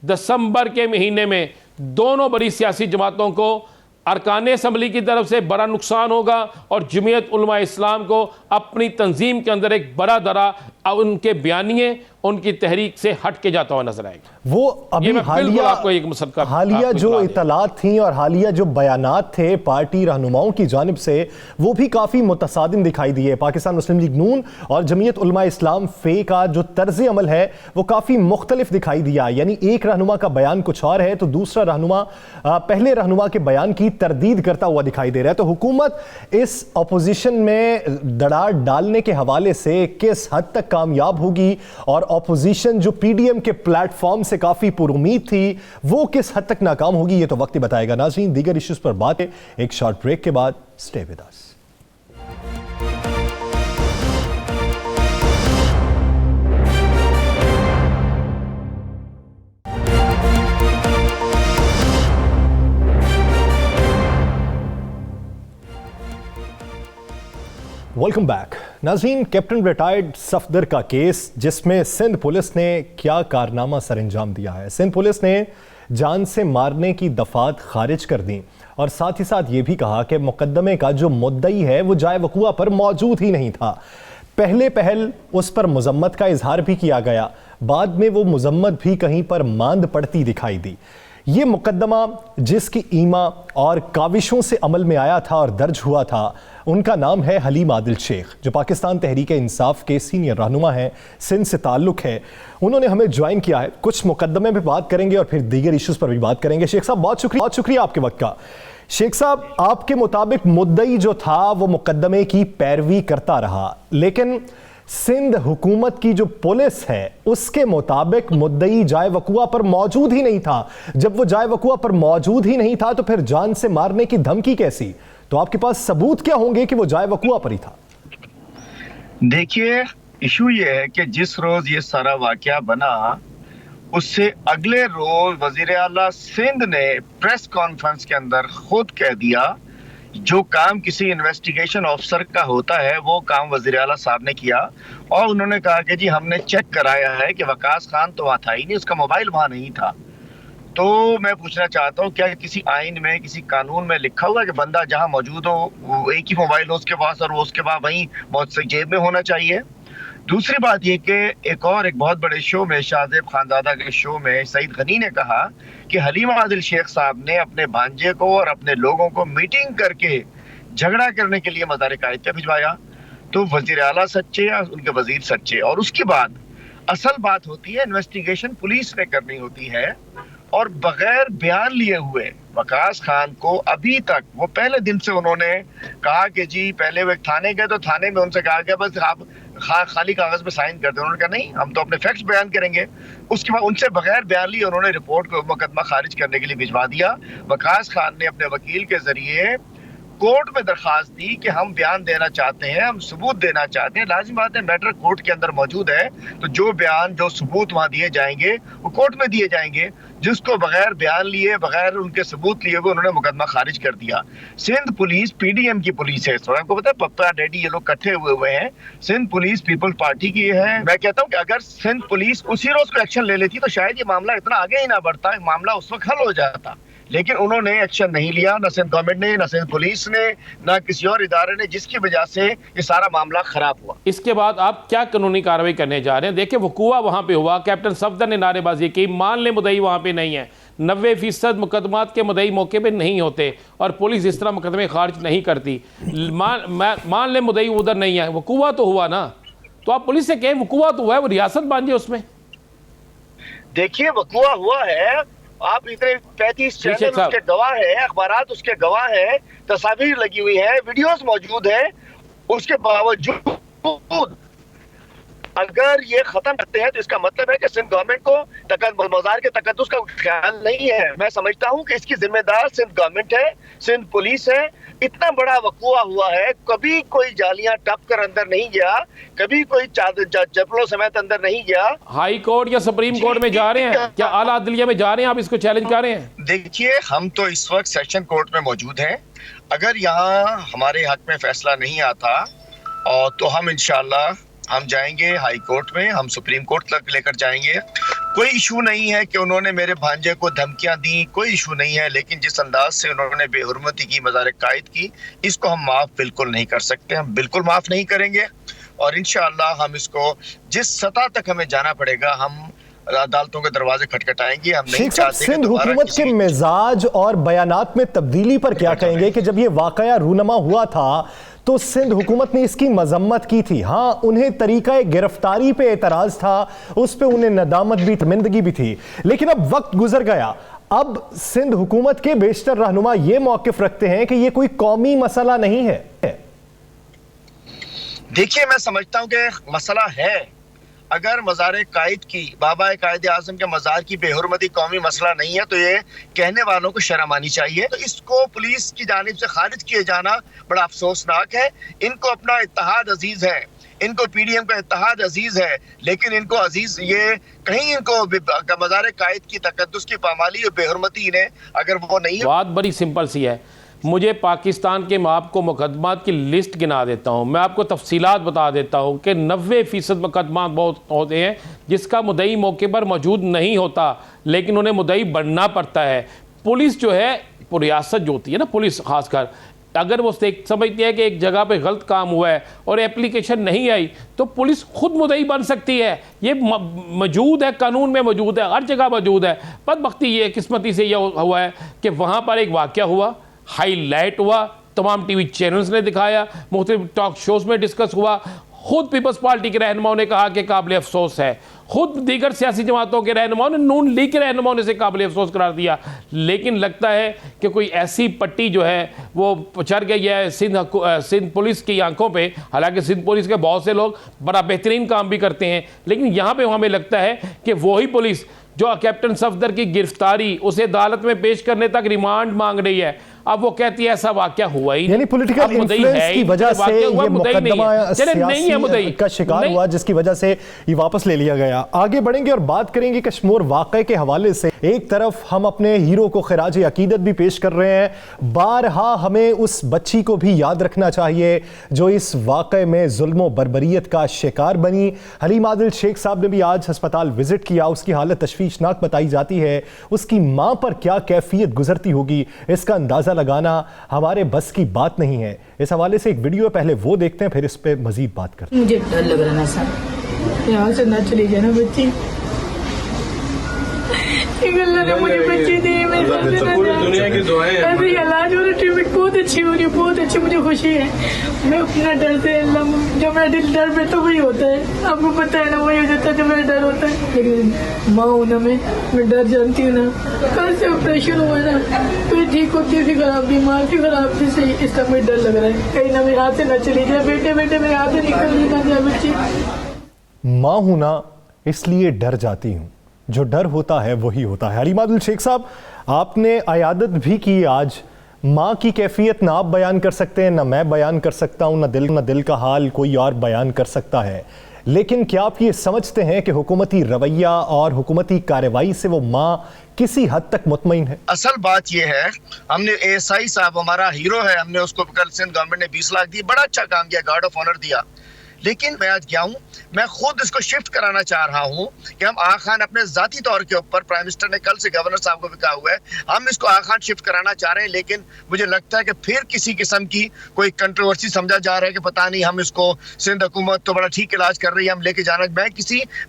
दिसंबर के महीने में दोनों बड़ी सियासी जमातों को अरकान असम्बली की तरफ से बड़ा नुकसान होगा, और जमीयत उलमा इस्लाम को अपनी तंजीम के अंदर एक बड़ा दरा उनके बयानिए, उनकी तहरीक से हट के जाता हुआ नजर आएगा। वो अभी हालिया जो इतलात थी और हालिया जो बयानात थे पार्टी रहनुमाओं की जानिब से, वो भी काफ़ी मुतसादिम दिखाई दिए। पाकिस्तान मुस्लिम लीग नून और जमीयत उलमा इस्लाम फे का जो तर्ज अमल है वो काफ़ी मुख्तलिफ दिखाई दिया। यानी एक रहनुमा का बयान कुछ और है, तो दूसरा रहनुमा पहले रहनुमा के बयान की तरदीद करता हुआ दिखाई दे रहा है। तो हुकूमत इस अपोजिशन में दरार डालने के हवाले से किस हद तक कामयाब होगी, और अपोजिशन जो पीडीएम के प्लेटफॉर्म से काफी पुरुमीद थी, वो किस हद तक नाकाम होगी, ये तो वक्त ही बताएगा। नाज़रीन, दीगर इश्यूज पर बात है एक शॉर्ट ब्रेक के बाद। Stay with us. Welcome back. नाज़रीन, कैप्टन रिटायर्ड सफदर का केस, जिसमें सिंध पुलिस ने क्या कारनामा सरअंजाम दिया है। सिंध पुलिस ने जान से मारने की दफात खारिज कर दी, और साथ ही साथ ये भी कहा कि मुकदमे का जो मुद्दई है वो जाए वक़ुआ पर मौजूद ही नहीं था। पहल उस पर मजम्मत का इजहार भी किया गया, बाद में वो मजम्मत भी कहीं पर मांद पड़ती दिखाई दी। ये मुकदमा जिसकी ईमा और काविशों से अमल में आया था और दर्ज हुआ था, उनका नाम है हलीम आदिल शेख, जो पाकिस्तान तहरीक इंसाफ के सीनियर रहनुमा हैं, सिंध से ताल्लुक़ है। उन्होंने हमें ज्वाइन किया है। कुछ मुकदमे पे बात करेंगे और फिर दीगर इश्यूज़ पर भी बात करेंगे। शेख साहब, बहुत शुक्रिया आपके वक्त का। शेख साहब, आपके मुताबिक मुद्दई जो था वो मुकदमे की पैरवी करता रहा, लेकिन सिंध हुकूमत की जो पुलिस है उसके मुताबिक मुद्दई जाए वक़ुआ पर मौजूद ही नहीं था। जब वो जाए वक़ुआ पर मौजूद ही नहीं था तो फिर जान से मारने की धमकी कैसी? तो आपके पास सबूत क्या होंगे कि वो जाए वक़ुआ पर ही था? देखिए, इशू ये है कि जिस रोज ये सारा वाकया बना उससे अगले रोज वजीर आला सिंध ने प्रेस कॉन्फ्रेंस के अंदर खुद कह दिया जो काम किसी इन्वेस्टिगेशन ऑफिसर का होता है वो काम वजीर आला साहब ने किया, और उन्होंने कहा कि जी हमने चेक कराया है कि वकास खान तो वहां था ही नहीं, उसका मोबाइल वहां नहीं था। तो मैं पूछना चाहता हूँ, क्या किसी आइन में, किसी कानून में लिखा हुआ है कि बंदा जहां मौजूद हो वो एक ही मोबाइल हो उसके पास और वो उसके बाद वहीं जेब में होना चाहिए? दूसरी बात ये कि एक बहुत बड़े शो में, शाहजेब खानजादा के शो में सईद गनी ने कहा कि हलीम आदिल शेख साहब ने अपने भांजे को और अपने लोगों को मीटिंग करके झगड़ा करने के लिए मज़ार कायद पे भिजवाया। तो वजीर आला सच्चे या उनके वजीर सच्चे? और उसके बाद असल बात होती है इन्वेस्टिगेशन पुलिस ने करनी होती है, और बगैर बयान लिए हुए वकास खान को अभी तक, वो पहले दिन से उन्होंने कहा कि जी पहले वो थाने गए तो थाने में उनसे कहा गया बस आप खाली कागज पे साइन कर दे। उन्होंने कहा नहीं, हम तो अपने फैक्ट्स बयान करेंगे। उसके बाद उनसे बगैर बयान लिए उन्होंने रिपोर्ट को मुकदमा खारिज करने के लिए भिजवा दिया। वकास खान ने अपने वकील के जरिए कोर्ट में दरखास्त दी कि हम बयान देना चाहते हैं, हम सबूत देना चाहते हैं। लाजिम बात है, मैटर कोर्ट के अंदर मौजूद है, तो जो बयान, जो सबूत वहां दिए जाएंगे वो कोर्ट में दिए जाएंगे। जिसको बगैर बयान लिए, बगैर उनके सबूत लिए हुए उन्होंने मुकदमा खारिज कर दिया। सिंध पुलिस PDM की पुलिस है, तो आपको पता है पप्पा डैडी ये लोग इकट्ठे हुए हैं। सिंध पुलिस पीपल्स पार्टी की है। मैं कहता हूँ कि अगर सिंध पुलिस उसी रोज को एक्शन ले लेती तो शायद ये मामला इतना आगे ही ना बढ़ता, मामला उस वक्त हल हो जाता। लेकिन उन्होंने एक्शन नहीं लिया, न सिंध गवर्नमेंट ने, न सिंध पुलिस ने, न किसी और इदारे ने, जिसकी वजह से ये सारा मामला खराब हुआ। इसके बाद आप क्या कानूनी कार्रवाई करने जा रहे हैं? देखिए वकूआ वहां पे हुआ, कैप्टन सफदर ने नारेबाजी की, मान ले मुद्दई वहां पे नहीं है, 90% मुकदमात के मुद्दई मौके पे नहीं होते और पुलिस इस तरह मुकदमे खारिज नहीं करती। मान ले मुद्दई उधर नहीं है, वकूआ तो हुआ ना, तो आप पुलिस से कहें वकूआ तो हुआ है, वो रियासत बांधिए उसमें। देखिए वकूआ हुआ है, आप इतने 35 चैनल उसके गवाह है, अखबारात उसके गवाह है, तस्वीर लगी हुई है, वीडियोस मौजूद है। उसके बावजूद अगर ये खत्म करते हैं तो इसका मतलब है कि सिंध गवर्नमेंट को मज़ार के तकद्दुस का ख्याल नहीं है। मैं समझता हूँ कि इसकी जिम्मेदार सिंध गवर्नमेंट है, सिंध पुलिस है। इतना बड़ा वकूआ हुआ है, कभी कोई जालियां टप कर अंदर नहीं गया, कभी कोई चप्पलों समेत अंदर नहीं गया। हाई कोर्ट या सुप्रीम कोर्ट में जा रहे हैं, क्या आला अदलिया में जा रहे हैं, आप इसको चैलेंज कर रहे हैं? देखिए हम तो इस वक्त सेशन कोर्ट में मौजूद हैं। अगर यहाँ हमारे हक में फैसला नहीं आता और तो हम इंशाल्लाह हम जाएंगे हाई कोर्ट में, हम सुप्रीम कोर्ट तक लेकर जाएंगे। कोई इशू नहीं है कि उन्होंने मेरे भांजे को धमकियां दी, कोई इशू नहीं है, लेकिन जिस अंदाज से उन्होंने बेहुरमती की, मज़ार कायद की, इसको हम माफ बिल्कुल नहीं कर सकते, हम बिल्कुल माफ नहीं करेंगे। और इंशाअल्लाह हम इसको जिस सतह तक हमें जाना पड़ेगा हम अदालतों के दरवाजे खटखटाएंगे। हम नहीं चाहते। सिंध हुकूमत के मिजाज और बयानात में तब्दीली पर क्या कहेंगे कि जब ये वाकया रूनमा हुआ था तो सिंध हुकूमत ने इसकी मजम्मत की थी। हाँ, उन्हें तरीका गिरफ्तारी पे एतराज था, उस पे उन्हें नदामत भी, शर्मिंदगी भी थी, लेकिन अब वक्त गुजर गया। अब सिंध हुकूमत के बेशतर रहनुमा ये मौकिफ रखते हैं कि ये कोई कौमी मसला नहीं है। देखिए मैं समझता हूँ कि मसला है। अगर मज़ार कायद की, बाबा कायद आज़म के मज़ार की बेहुरमती कौमी मसला नहीं है तो ये कहने वालों को शर्म आनी चाहिए। तो इसको पुलिस की जानिब से खारिज किए जाना बड़ा अफसोसनाक है। इनको अपना इत्तेहाद अजीज है, इनको PDM का इत्तेहाद अजीज है, लेकिन इनको अजीज ये कहीं इनको मज़ार कायद की तकद्दुस की पामाली और बेहुरमती इन्हें अगर वो नहीं। बात बड़ी सिंपल सी है। मुझे पाकिस्तान के, मैं आपको मुकदमात की लिस्ट गिना देता हूँ, मैं आपको तफसीलात बता देता हूँ कि 90% मुकदमात बहुत होते हैं जिसका मुद्दई मौके पर मौजूद नहीं होता, लेकिन उन्हें मुद्दई बनना पड़ता है। पुलिस जो है, रियासत जो होती है ना, पुलिस खासकर, अगर वो समझती है कि एक जगह पे गलत काम हुआ है और एप्लीकेशन नहीं आई तो पुलिस खुद मुद्दई बन सकती है। ये मौजूद है, कानून में मौजूद है, हर जगह मौजूद है। बदबख्ती ये, किस्मती से यह हुआ है कि वहाँ पर एक वाक़या हुआ, हाईलाइट हुआ, तमाम TV चैनल्स ने दिखाया, मुख्तलिफ टॉक शोज में डिस्कस हुआ, खुद पीपल्स पार्टी के रहनुमाओं ने कहा कि काबिल अफसोस है, खुद दीगर सियासी जमातों के रहनुमाओं ने, नून लीग के रहनुमाओं ने इसे काबिल अफसोस करार दिया। लेकिन लगता है कि कोई ऐसी पट्टी जो है वो चढ़ गई है सिंध पुलिस की आंखों पे। हालांकि सिंध पुलिस के बहुत से लोग बड़ा बेहतरीन काम भी करते हैं, लेकिन यहाँ पे हमें लगता है कि वही पुलिस जो कैप्टन सफदर की गिरफ्तारी, उसे अदालत में पेश करने तक रिमांड मांग रही है, अब वो कहती है ऐसा वाकया हुआ ही यानी पॉलिटिकल इन्फ्लुएंस की वजह से ये मुकदमा सियासी का शिकार हुआ, जिसकी वजह से ये वापस ले लिया गया। आगे बढ़ेंगे और बात करेंगे कश्मीर वाक़े के हवाले से। एक तरफ हम अपने हीरो को खिराज अकीदत भी पेश कर रहे हैं, बारहा हमें उस बच्ची को भी याद रखना चाहिए जो इस वाक़े में जुल्म और बर्बरियत का शिकार बनी। हलीम आदिल शेख साहब ने भी आज अस्पताल विजिट किया, उसकी हालत तशवीशनाक बताई जाती है। उसकी मां पर क्या कैफियत गुजरती होगी इसका अंदाजा लगाना हमारे बस की बात नहीं है। इस हवाले से एक वीडियो पहले वो देखते हैं, फिर इस पे मजीद बात करते हैं। मुझे डर लग रहा है सर, यहाँ से ना चली जाए ना बच्ची। अल्लाह ने मुझे बच्ची दी, दुनिया की दुआएं हैं। अभी इलाज और ट्रीटमेंट बहुत अच्छी हो रही है, बहुत अच्छी, मुझे खुशी है। मैं अपना डर से अल्लाह, जो मेरा दिल डर पे तो वही होता है, आपको पता है ना, वही हो जाता है जो मेरा डर होता है। लेकिन माँ हूँ ना, मैं डर जानती हूँ ना, कल से ऑपरेशन हुआ ना, तो ठीक होती थी, खराब बीमार थी, खराब थी, सही, इसका मुझे डर लग रहा है कहीं ना मेरे हाथ से न चली जाए, बेटे बेटे मेरे हाथ से निकल नहीं ना जाए बच्ची। माँ हूं ना इसलिए डर जाती हूँ, जो डर होता है वही होता है। हलीम आदिल शेख साहब, आपने अयादत भी की आज। माँ की कैफियत ना आप बयान कर सकते हैं, ना मैं बयान कर सकता हूँ, ना दिल का हाल कोई और बयान कर सकता है। लेकिन क्या आप ये समझते हैं कि हुकूमती रवैया और हुकूमती कार्रवाई से वो माँ किसी हद तक मुतमईन है? असल बात यह है, हमने एएसआई साहब हमारा हीरो है, हमने उसको कल सिंध गवर्नमेंट ने 20 लाख दिए, बड़ा अच्छा काम किया, गार्ड ऑफ ऑनर दिया। लेकिन मैं आज गया हूँ, मैं खुद इसको शिफ्ट कराना चाह रहा हूँ कि हम आगा खान अपने जाती तौर के ऊपर, प्राइम मिनिस्टर ने कल से गवर्नर साहब को भी कहा हुआ है, हम इसको आगा खान शिफ्ट कराना चाह रहे हैं। लेकिन मुझे लगता है कि फिर किसी किस्म की कोई कंट्रोवर्सी समझा जा रहा है कि पता नहीं, हम इसको, सिंध हुकूमत तो बड़ा ठीक इलाज कर रही है, हम लेके जाना।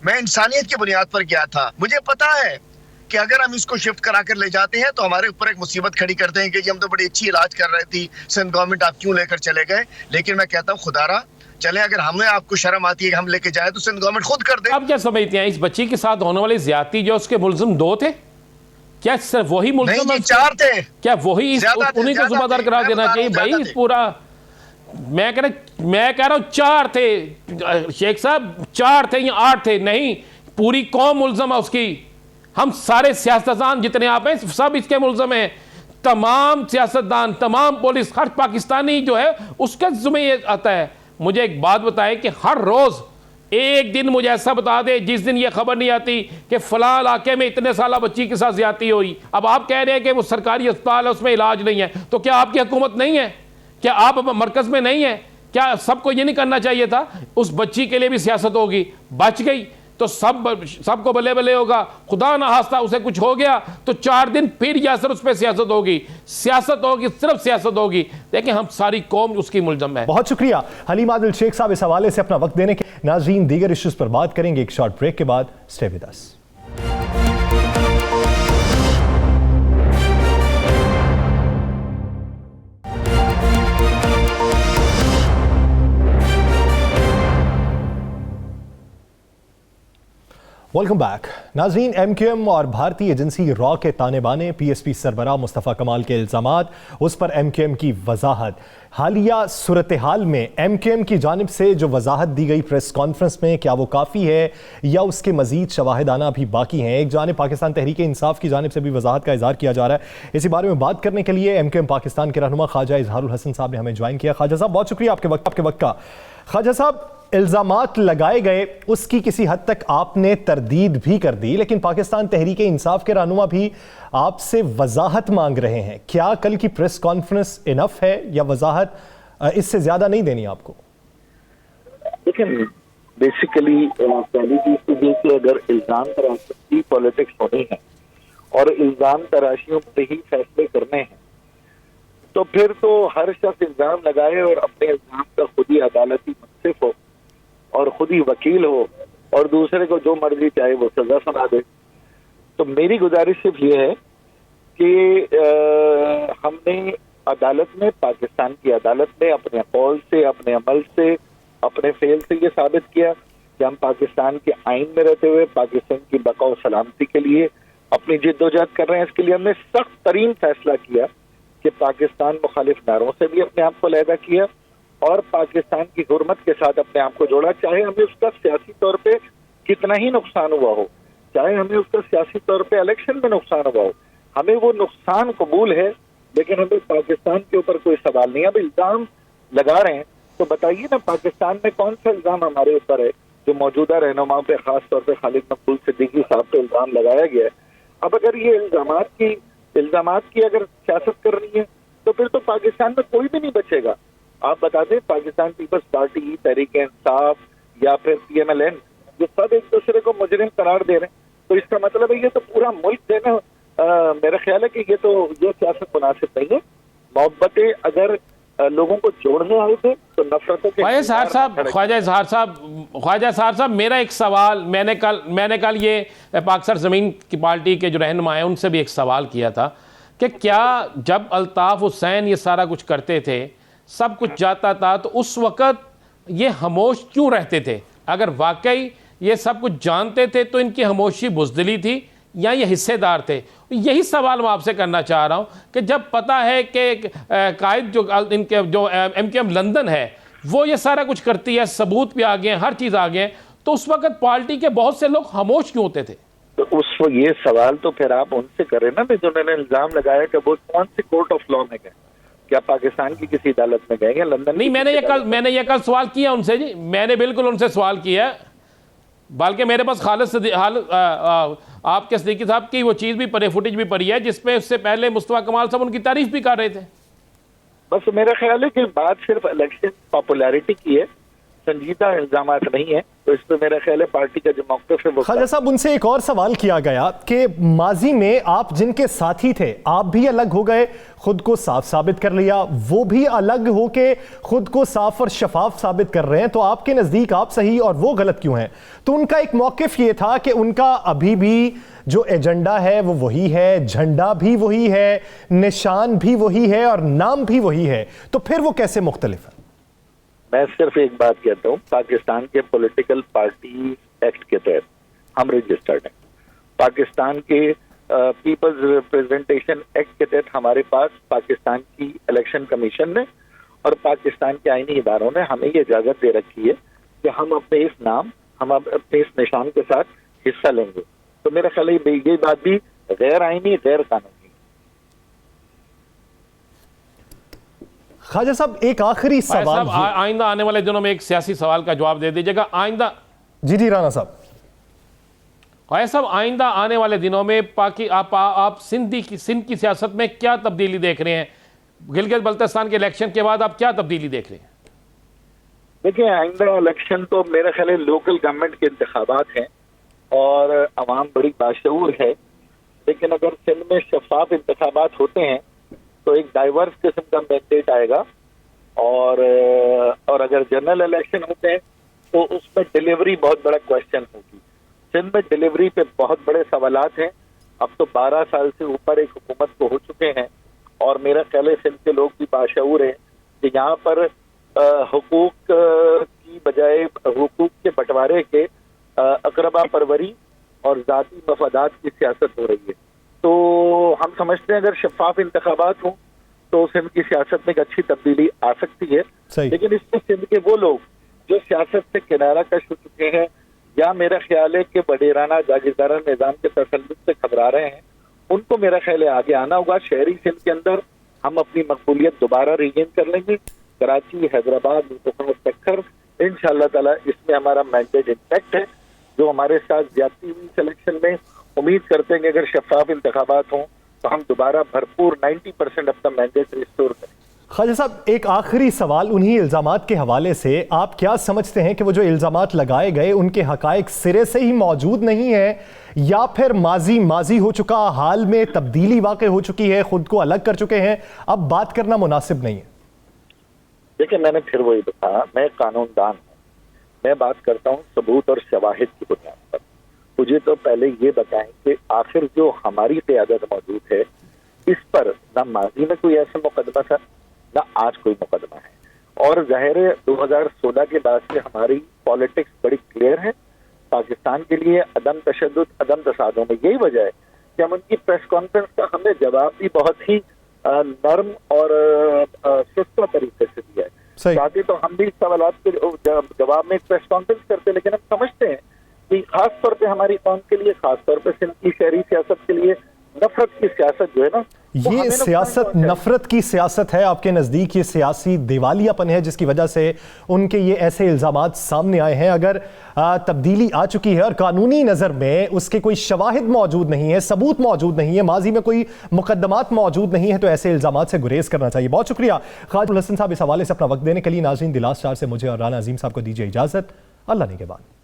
मैं इंसानियत की बुनियाद पर गया था। मुझे पता है कि अगर हम इसको शिफ्ट करा कर ले जाते हैं तो हमारे ऊपर एक मुसीबत खड़ी करते हैं कि जी हम तो बड़ी अच्छी इलाज कर रही थी, सिंध गवर्नमेंट आप क्यों लेकर चले गए। लेकिन मैं कहता हूँ खुदारा चले, अगर हमें आपको शर्म आती है कि हम लेके जाए तो सिंध गवर्नमेंट खुद कर दे। आप क्या समझते हैं इस बच्ची के साथ होने वाली ज्यादती जो उसके मुल्जिम 2 थे, क्या सिर्फ वही मुल्जिम? नहीं, 4 थे। क्या वही उन्हीं को जुम्मेदार करार देना चाहिए भाई? पूरा मैं कह रहा हूँ 4 थे शेख साहब, 4 थे या 8 थे? नहीं, पूरी कौम मुल्जिम है उसकी। हम सारे सियासतदान जितने आप हैं सब इसके मुल्जिम हैं। तमाम सियासतदान, तमाम पुलिस, हर पाकिस्तानी जो है उसका जिम्मे ये आता है। मुझे एक बात बताएं कि हर रोज एक दिन मुझे ऐसा बता दे जिस दिन ये खबर नहीं आती कि फलां इलाके में इतने साल बच्ची के साथ ज्यादती हुई। अब आप कह रहे हैं कि वो सरकारी अस्पताल है, उसमें इलाज नहीं है, तो क्या आपकी हुकूमत नहीं है? क्या आप मरकज में नहीं है? क्या सबको ये नहीं करना चाहिए था? उस बच्ची के लिए भी सियासत होगी, बच गई तो सबको बल्ले बल्ले होगा। खुदा ना खास्ता उसे कुछ हो गया तो 4 दिन फिर यासर उस पर सियासत होगी, सिर्फ सियासत होगी। देखिए हम सारी कौम उसकी मुल्ज़िम है। बहुत शुक्रिया हलीम आदिल शेख साहब इस हवाले से अपना वक्त देने के। नाज़रीन, दीगर इश्यूज पर बात करेंगे एक शॉर्ट ब्रेक के बाद। Stay with us. Welcome back. नाज़रीन, MQM और भारतीय एजेंसी रॉ के ताने बाने, PSP सरबराह मुस्तफ़ा कमाल के इल्ज़ामात, उस पर MQM की वजाहत। हालिया सूरत हाल में MQM की जानिब से जो वजाहत दी गई प्रेस कॉन्फ्रेंस में, क्या वो काफ़ी है या उसके मज़ीद शवाहिद आना भी बाकी हैं? एक जानिब पाकिस्तान तहरीक इंसाफ की जानिब से भी वजाहत का इज़हार किया जा रहा है। इसी बारे में बात करने के लिए MQM पाकिस्तान के रहनुमा ख्वाजा इजहारुल हसन साहब ने हमें ज्वाइन किया। ख्वाजा साहब, बहुत शुक्रिया आपके वक्त का। ख्वाजा साहब, इल्ज़ामात लगाए गए उसकी किसी हद तक आपने तरदीद भी कर दी, लेकिन पाकिस्तान तहरीक इंसाफ के रहनुमा भी आपसे वजाहत मांग रहे हैं। क्या कल की प्रेस कॉन्फ्रेंस इनफ है या वजाहत इससे ज्यादा नहीं देनी आपको? लेकिन बेसिकली पहली चीज तो ये कि अगर इल्जाम तराशी की पॉलिटिक्स होनी है और इल्जाम तराशियों पर ही फैसले करने हैं, तो फिर तो हर शख्स इल्जाम लगाए और अपने इल्जाम का खुद ही अदालती मुंसिफ हो और खुद ही वकील हो और दूसरे को जो मर्जी चाहे वो सजा सुना दे। तो मेरी गुजारिश सिर्फ ये है कि हमने अदालत में, पाकिस्तान की अदालत में अपने कौल से, अपने अमल से, अपने फेल से ये साबित किया कि हम पाकिस्तान के आइन में रहते हुए पाकिस्तान की बका और सलामती के लिए अपनी जिद्दोजहद कर रहे हैं। इसके लिए हमने सख्त तरीन फैसला किया कि पाकिस्तान मुखालिफ नारों से भी अपने आप को अलहदा किया और पाकिस्तान की हुर्मत के साथ अपने आप को जोड़ा, चाहे हमें उसका सियासी तौर पे कितना ही नुकसान हुआ हो, चाहे हमें उसका सियासी तौर पे इलेक्शन में नुकसान हुआ हो। हमें वो नुकसान कबूल है लेकिन हमें पाकिस्तान के ऊपर कोई सवाल नहीं है। अब इल्जाम लगा रहे हैं तो बताइए ना, पाकिस्तान में कौन सा इल्जाम हमारे ऊपर है जो मौजूदा रहनुमाओं पे, खास तौर पे खालिद मकबूल सिद्दीकी साहब पे इल्जाम लगाया गया है। अब अगर ये इल्जामात की अगर सियासत करनी है तो फिर तो पाकिस्तान में कोई भी नहीं बचेगा। आप बता दें, पाकिस्तान पीपल्स पार्टी, तहरीक इंसाफ या फिर PMLN, ये सब एक दूसरे को मुजरिम करार दे रहे हैं। तो इसका मतलब है ये तो पूरा मुल्क देना, मेरा ख्याल है कि ये सियासत मुनासिब नहीं है। मोहब्बतें अगर लोगों को जोड़ने आए थे तो नफरतों के ख्वाजा इजहार साहब, मेरा एक सवाल, मैंने कल ये पाकिस्तान ज़मीन की पार्टी के जो रहनुमा हैं उनसे भी एक सवाल किया था कि क्या जब अल्ताफ हुसैन ये सारा कुछ करते थे, सब कुछ जाता था, तो उस वक़्त ये खामोश क्यों रहते थे? अगर वाकई ये सब कुछ जानते थे तो इनकी खामोशी बुज़दिली थी या ये हिस्सेदार थे? यही सवाल मैं आपसे करना चाह रहा हूँ कि जब पता है कि कायद जो इनके जो MKM लंदन है वो ये सारा कुछ करती है, सबूत भी आ गए हैं, हर चीज़ आ गए हैं, तो उस वक़्त पार्टी के बहुत से लोग खामोश क्यों होते थे? तो ये सवाल तो फिर आप उनसे करें ना, जिन्होंने इल्जाम लगाया कि वो कौन सी कोर्ट ऑफ लॉ में गए, क्या पाकिस्तान की किसी अदालत में गए या लंदन? नहीं, मैंने ये कल सवाल किया उनसे जी, मैंने बिल्कुल उनसे सवाल किया, बल्कि मेरे पास आपके सिद्दीकी साहब की वो चीज़ भी पड़ी, फुटेज भी पड़ी है जिसमें उससे पहले मुस्तफा कमाल साहब उनकी तारीफ भी कर रहे थे। बस मेरा ख्याल है कि बात सिर्फ इलेक्शन पॉपुलैरिटी की है, संजीदा इल्जामात नहीं है। तो इस पर मेरा ख्याल है पार्टी का जो मौक़िफ़ है वो। ख्वाजा साहब, उनसे एक और सवाल किया गया कि माजी में आप जिनके साथी थे, आप भी अलग हो गए, खुद को साफ साबित कर लिया, वो भी अलग हो के खुद को साफ और शफाफ साबित कर रहे हैं, तो आपके नज़दीक आप सही और वो गलत क्यों हैं? तो उनका एक मौक़िफ़ ये था कि उनका अभी भी जो एजेंडा है वो वही है, झंडा भी वही है, निशान भी वही है और नाम भी वही है, तो फिर वो कैसे मुख्तलिफ है? मैं सिर्फ एक बात कहता हूँ, पाकिस्तान के पॉलिटिकल पार्टी एक्ट के तहत हम रजिस्टर्ड हैं। पाकिस्तान के पीपल्स रिप्रेजेंटेशन एक्ट के तहत हमारे पास पाकिस्तान की इलेक्शन कमीशन ने और पाकिस्तान के आईनी इदारों ने हमें ये इजाजत दे रखी है कि हम अपने इस निशान के साथ हिस्सा लेंगे। तो मेरा ख्याल है ये बात भी गैर आईनी, गैर कानूनी। ख्वाजा साहब, एक आखिरी सवाल, आइंदा आने वाले दिनों में एक सियासी सवाल का जवाब दे दीजिएगा। आइंदा जी राना साहब। ख्वाजा साहब, आइंदा आने वाले दिनों में आप सिंध की सियासत में क्या तब्दीली देख रहे हैं? गिलगित बल्तिस्तान के इलेक्शन के बाद आप क्या तब्दीली देख रहे हैं? देखिए, आइंदा इलेक्शन तो मेरा ख्याल है लोकल गवर्नमेंट के इंतखाबात हैं और अवाम बड़ी बाशऊर है, लेकिन अगर सिंध में शफाफ इंतखाबात होते हैं तो एक डाइवर्स किस्म का मैंडेट आएगा और अगर जनरल इलेक्शन होते हैं तो उसमें डिलीवरी बहुत बड़ा क्वेश्चन होगी। सिंध में डिलीवरी पे बहुत बड़े सवालात हैं। अब तो 12 साल से ऊपर एक हुकूमत को हो चुके हैं और मेरा ख्याल है सिंध के लोग भी बाशऊर हैं कि यहाँ पर हुकूक की बजाय हुकूक के बंटवारे के अकरबा परवरी और जाती मफादात की सियासत हो रही है। तो हम समझते हैं अगर शफाफ इंतखाबात हों तो सिंध की सियासत में एक अच्छी तब्दीली आ सकती है। लेकिन इसमें सिंध के वो लोग जो सियासत से किनारा कश हो चुके हैं या मेरा ख्याल है कि वडेराना जागीरदारा निज़ाम के तसल्लुत से घबरा रहे हैं, उनको मेरा ख्याल है आगे आना होगा। शहरी सिंध के अंदर हम अपनी मकबूलियत दोबारा रीगेन कर लेंगे। कराची, हैदराबाद, सक्खर, इंशाअल्लाह ताला इसमें हमारा मैंडेट इंटैक्ट है। जो हमारे साथ ज्यादती हुई सिलेक्शन में, उम्मीद करते हैं कि अगर शफाफ इंतखाबात हों तो हम दोबारा भरपूर 90% अपना मैंडेट रिस्टोर करें। ख्वाजा साहब, एक आखिरी सवाल उन्हीं इल्ज़ामात के हवाले से, आप क्या समझते हैं कि वो जो इल्ज़ामात लगाए गए उनके हकायक सिरे से ही मौजूद नहीं है या फिर माजी हो चुका, हाल में तब्दीली वाक़ हो चुकी है, खुद को अलग कर चुके हैं, अब बात करना मुनासिब नहीं है? देखिए, मैंने फिर वही बताया, मैं कानूनदान हूँ, मैं बात करता हूँ सबूत और शवाहिद की बुनियाद पर। मुझे तो पहले ये बताएं कि आखिर जो हमारी क़यादत मौजूद है इस पर ना माजी में कोई ऐसा मुकदमा था ना आज कोई मुकदमा है। और ज़ाहिर है 2016 के बाद से हमारी पॉलिटिक्स बड़ी क्लियर है। पाकिस्तान के लिए अदम तशद्दुद, अदम तसादुम में यही वजह है कि हम उनकी प्रेस कॉन्फ्रेंस का हमने जवाब भी बहुत ही नर्म और सुस्ता तरीके से दिया है। चाहते तो हम भी इस सवालात के जवाब में प्रेस कॉन्फ्रेंस करते, लेकिन हम समझते हैं कि खास तौर पे हमारी कौम के लिए, खास तौर पे सिंध की शहरी सियासत के लिए नफरत की सियासत जो है ना ये सियासत नफरत की सियासत है आपके नज़दीक? ये सियासी दिवालियापन है जिसकी वजह से उनके ये ऐसे इल्ज़ामात सामने आए हैं? अगर तब्दीली आ चुकी है और कानूनी नज़र में उसके कोई शवाहिद मौजूद नहीं है, सबूत मौजूद नहीं है, माजी में कोई मुकदमात मौजूद नहीं है, तो ऐसे इल्ज़ामात से गुरेज करना चाहिए। बहुत शुक्रिया खालिद हसन साहब इस हवाले से अपना वक्त देने के लिए। नाज़रीन, द लास्ट स्टार से मुझे और राना अजीम साहब को दीजिए इजाज़त। अल्लाह ने के बाद।